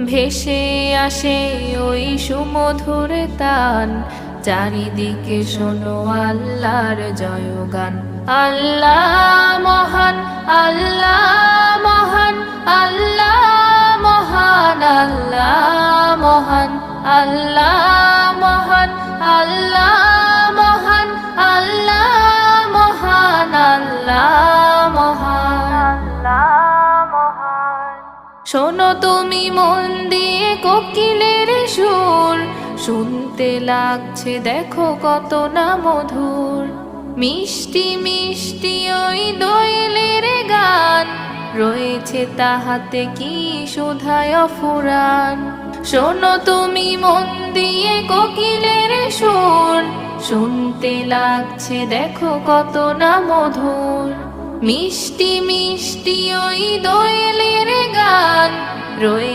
ভেসে আসে ওই সুমধুর তান, চারিদিকে শোনো আল্লাহর জয়গান। আল্লাহ মহান, আল্লাহ মহান, আল্লাহ মহান, আল্লাহ মহান, আল্লাহ মহান, আল্লাহ মহান, আল্লাহ মহান, আল্লাহ মহান, আল্লাহ মহান। শোনো তুমি মন দিয়ে কোকিলের সুর, শুনতে লাগছে দেখো কত না মধুর। মিষ্টি মিষ্টি ওই দোয়েলের গান, রয়েছে তাহাতে কি সুধায় ফুরান। শোনো তুমি মন দিয়ে কোকিলের সুর, শুনতে লাগছে দেখো কত না মধুর। মিষ্টি মিষ্টি ওই দোয়েলের গান, রয়েছে